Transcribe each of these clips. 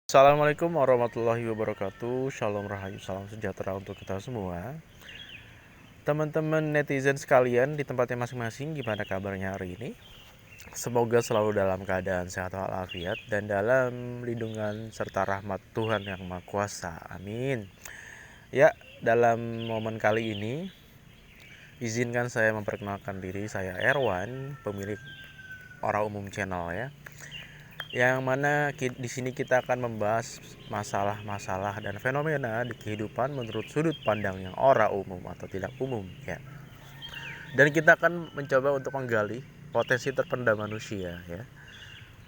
Assalamualaikum warahmatullahi wabarakatuh. Shalom rahayu, salam sejahtera untuk kita semua. Teman-teman netizen sekalian di tempatnya masing-masing, gimana kabarnya hari ini? Semoga selalu dalam keadaan sehat walafiat dan dalam lindungan serta rahmat Tuhan yang Maha Kuasa. Amin. Ya, dalam momen kali ini izinkan saya memperkenalkan diri. Saya Erwan, pemilik Ora Umum Channel ya. Yang mana di sini kita akan membahas masalah-masalah dan fenomena di kehidupan menurut sudut pandang yang ora umum atau tidak umum ya. Dan kita akan mencoba untuk menggali potensi terpendam manusia ya.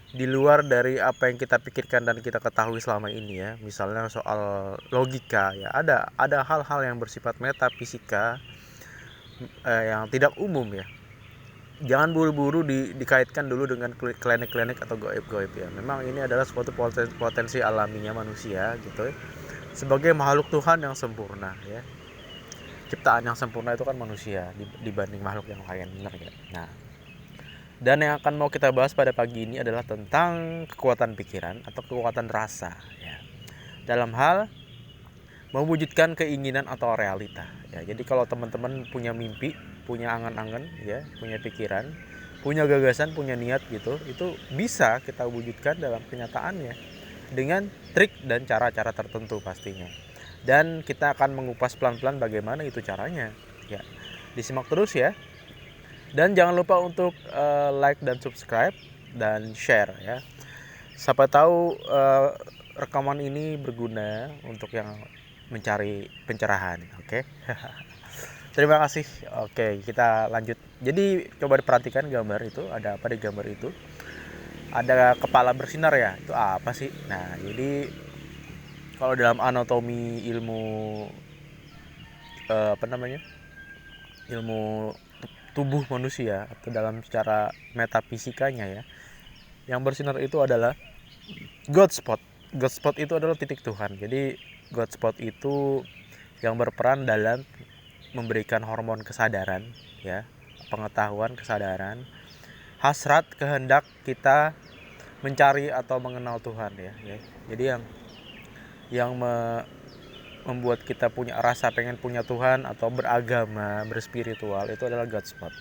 Di luar dari apa yang kita pikirkan dan kita ketahui selama ini ya. Misalnya soal logika ya. Ada hal-hal yang bersifat metafisika yang tidak umum ya. Jangan buru-buru dikaitkan dulu dengan klinik-klinik atau goib-goib ya. Memang ini adalah suatu potensi alaminya manusia gitu ya. Sebagai makhluk Tuhan yang sempurna ya. Ciptaan yang sempurna itu kan manusia dibanding makhluk yang lain, benar ya. Nah, dan yang akan mau kita bahas pada pagi ini adalah tentang kekuatan pikiran atau kekuatan rasa ya. Dalam hal mewujudkan keinginan atau realita ya. Jadi kalau teman-teman punya mimpi, punya angan-angan ya, punya pikiran, punya gagasan, punya niat gitu, itu bisa kita wujudkan dalam kenyataannya dengan trik dan cara-cara tertentu pastinya. Dan kita akan mengupas pelan-pelan bagaimana itu caranya ya. Disimak terus ya. Dan jangan lupa untuk like dan subscribe dan share ya. Siapa tahu rekaman ini berguna untuk yang mencari pencerahan, oke? Terima kasih. Oke, kita lanjut. Jadi coba diperhatikan gambar itu, ada apa di gambar itu? Ada kepala bersinar ya. Itu apa sih? Nah, jadi kalau dalam anatomi ilmu apa namanya? Ilmu tubuh manusia atau dalam secara metafisikanya ya. Yang bersinar itu adalah God spot. God spot itu adalah titik Tuhan. Jadi God spot itu yang berperan dalam memberikan hormon kesadaran ya, pengetahuan, kesadaran, hasrat, kehendak kita mencari atau mengenal Tuhan ya. Jadi yang membuat kita punya rasa pengen punya Tuhan atau beragama, berspiritual itu adalah God spot.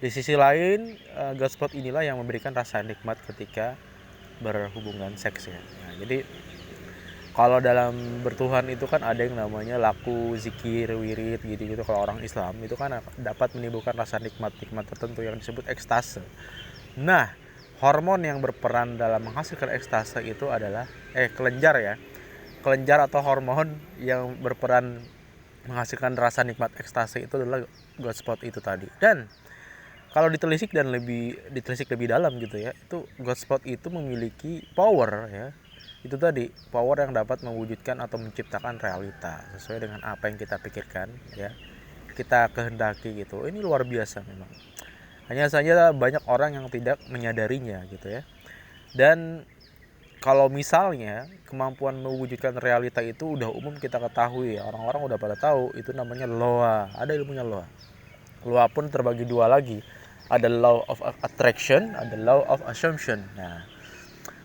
Di sisi lain, God spot inilah yang memberikan rasa nikmat ketika berhubungan seks ya. Nah, jadi kalau dalam bertuhan itu kan ada yang namanya laku, zikir, wirid gitu-gitu. Kalau orang Islam itu kan dapat menimbulkan rasa nikmat-nikmat tertentu yang disebut ekstase. Nah, hormon yang berperan dalam menghasilkan ekstase itu adalah kelenjar ya. Kelenjar atau hormon yang berperan menghasilkan rasa nikmat ekstase itu adalah God spot itu tadi. Dan kalau ditelisik lebih dalam gitu ya, itu God spot itu memiliki power ya. Itu tadi power yang dapat mewujudkan atau menciptakan realita sesuai dengan apa yang kita pikirkan ya, kita kehendaki gitu. Ini luar biasa memang. Hanya saja banyak orang yang tidak menyadarinya gitu ya. Dan kalau misalnya kemampuan mewujudkan realita itu udah umum kita ketahui ya, orang-orang udah pada tahu, itu namanya loa. Ada ilmunya loa. Loa pun terbagi dua lagi. Ada law of attraction, ada law of assumption. Nah,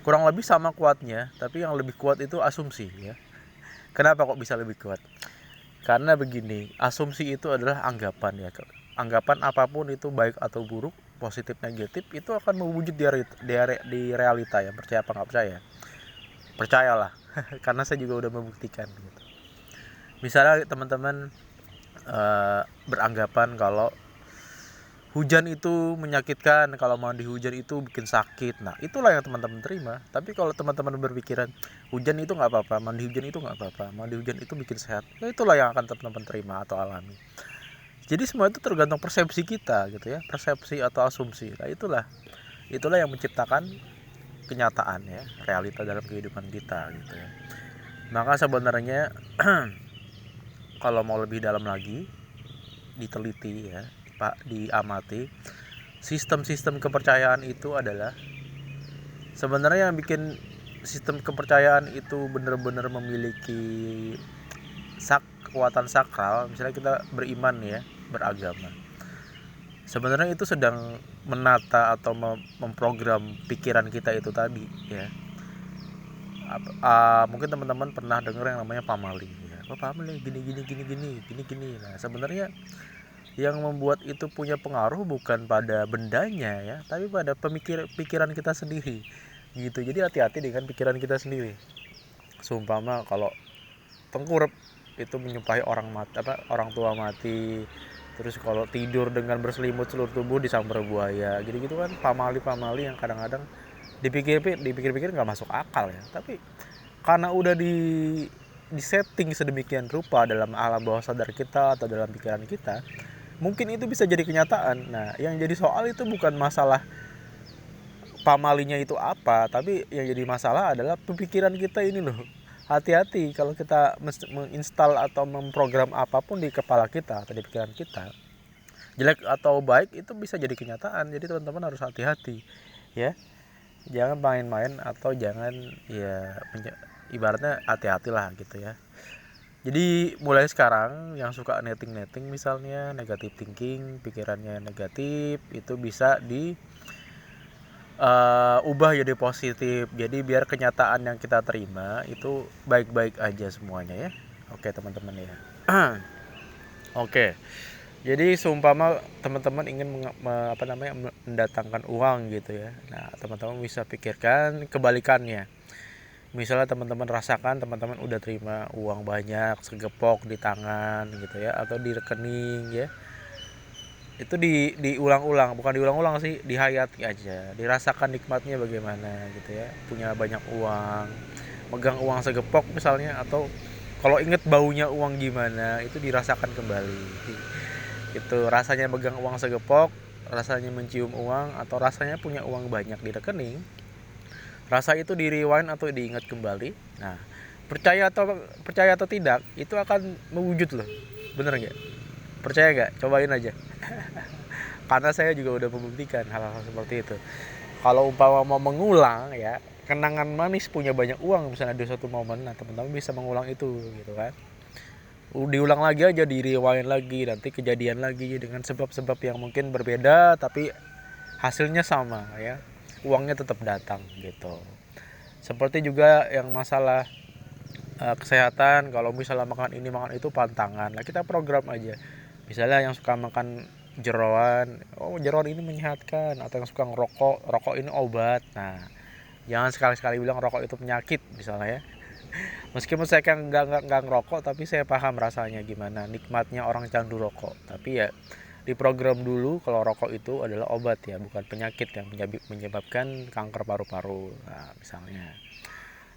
kurang lebih sama kuatnya, tapi yang lebih kuat itu asumsi ya. Kenapa kok bisa lebih kuat? Karena begini, asumsi itu adalah anggapan ya. Anggapan apapun itu baik atau buruk, positif negatif, itu akan mewujud di realita ya. Percaya apa nggak percaya? Percayalah, karena saya juga udah membuktikan gitu. Misalnya teman-teman beranggapan kalau hujan itu menyakitkan, kalau mandi hujan itu bikin sakit. Nah, itulah yang teman-teman terima. Tapi kalau teman-teman berpikiran hujan itu nggak apa-apa, mandi hujan itu nggak apa-apa, mandi hujan itu bikin sehat, ya itulah yang akan teman-teman terima atau alami. Jadi semua itu tergantung persepsi kita gitu ya, persepsi atau asumsi. Nah, itulah yang menciptakan kenyataan ya, realita dalam kehidupan kita gitu ya. Maka sebenarnya kalau mau lebih dalam lagi, diteliti ya, diamati, sistem-sistem kepercayaan itu adalah sebenarnya yang bikin sistem kepercayaan itu benar-benar memiliki kekuatan sakral. Misalnya kita beriman ya, beragama, sebenarnya itu sedang menata atau memprogram pikiran kita itu tadi ya. mungkin teman-teman pernah dengar yang namanya pamali ya. Oh, pamali gini. Nah, sebenarnya yang membuat itu punya pengaruh bukan pada bendanya ya, tapi pada pikiran kita sendiri gitu. Jadi hati-hati dengan pikiran kita sendiri. Seumpama kalau tengkurap itu menyumpahi orang tua mati, terus kalau tidur dengan berselimut seluruh tubuh disambar buaya gitu-gitu kan, pamali yang kadang-kadang dipikir-pikir nggak masuk akal ya, tapi karena udah di setting sedemikian rupa dalam alam bawah sadar kita atau dalam pikiran kita, mungkin itu bisa jadi kenyataan. Nah, yang jadi soal itu bukan masalah pamalinya itu apa, tapi yang jadi masalah adalah pemikiran kita ini loh. Hati-hati kalau kita menginstal atau memprogram apapun di kepala kita atau di pikiran kita, jelek atau baik itu bisa jadi kenyataan. Jadi teman-teman harus hati-hati ya, jangan main-main atau jangan ya, ibaratnya hati-hatilah gitu ya. Jadi mulai sekarang yang suka netting misalnya, negative thinking, pikirannya negatif, itu bisa ubah jadi positif. Jadi biar kenyataan yang kita terima itu baik-baik aja semuanya ya. Oke teman-teman ya. Oke. Jadi seumpama teman-teman ingin mendatangkan uang gitu ya. Nah, teman-teman bisa pikirkan kebalikannya. Misalnya teman-teman rasakan teman-teman udah terima uang banyak segepok di tangan gitu ya, atau di rekening ya. Itu diulang-ulang, bukan diulang-ulang sih, dihayati aja, dirasakan nikmatnya bagaimana gitu ya, punya banyak uang, megang uang segepok misalnya, atau kalau inget baunya uang gimana itu dirasakan kembali. Itu rasanya megang uang segepok, rasanya mencium uang, atau rasanya punya uang banyak di rekening. Rasa itu di rewind atau diingat kembali. Nah, percaya atau tidak, itu akan mewujud loh. Bener nggak? Percaya nggak? Cobain aja. Karena saya juga udah membuktikan hal-hal seperti itu. Kalau umpama mau mengulang ya, kenangan manis punya banyak uang misalnya di suatu momen, nah teman-teman bisa mengulang itu gitu kan. Diulang lagi aja, di rewind lagi, nanti kejadian lagi dengan sebab-sebab yang mungkin berbeda tapi hasilnya sama ya. Uangnya tetap datang gitu. Seperti juga yang masalah kesehatan, kalau misalnya makan ini makan itu pantangan, nah kita program aja. Misalnya yang suka makan jeroan, oh jeroan ini menyehatkan, atau yang suka ngerokok, rokok ini obat. Nah, jangan sekali-sekali bilang rokok itu penyakit misalnya ya. Meskipun saya kan nggak ngerokok, tapi saya paham rasanya gimana nikmatnya orang candu rokok. Tapi ya diprogram dulu kalau rokok itu adalah obat ya, bukan penyakit yang menyebabkan kanker paru-paru. Nah, misalnya.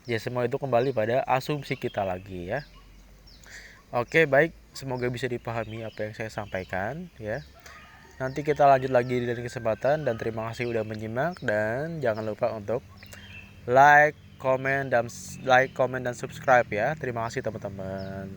Ya semua itu kembali pada asumsi kita lagi ya. Oke, baik, semoga bisa dipahami apa yang saya sampaikan ya. Nanti kita lanjut lagi di kesempatan, dan terima kasih udah menyimak, dan jangan lupa untuk like, comment dan subscribe ya. Terima kasih teman-teman.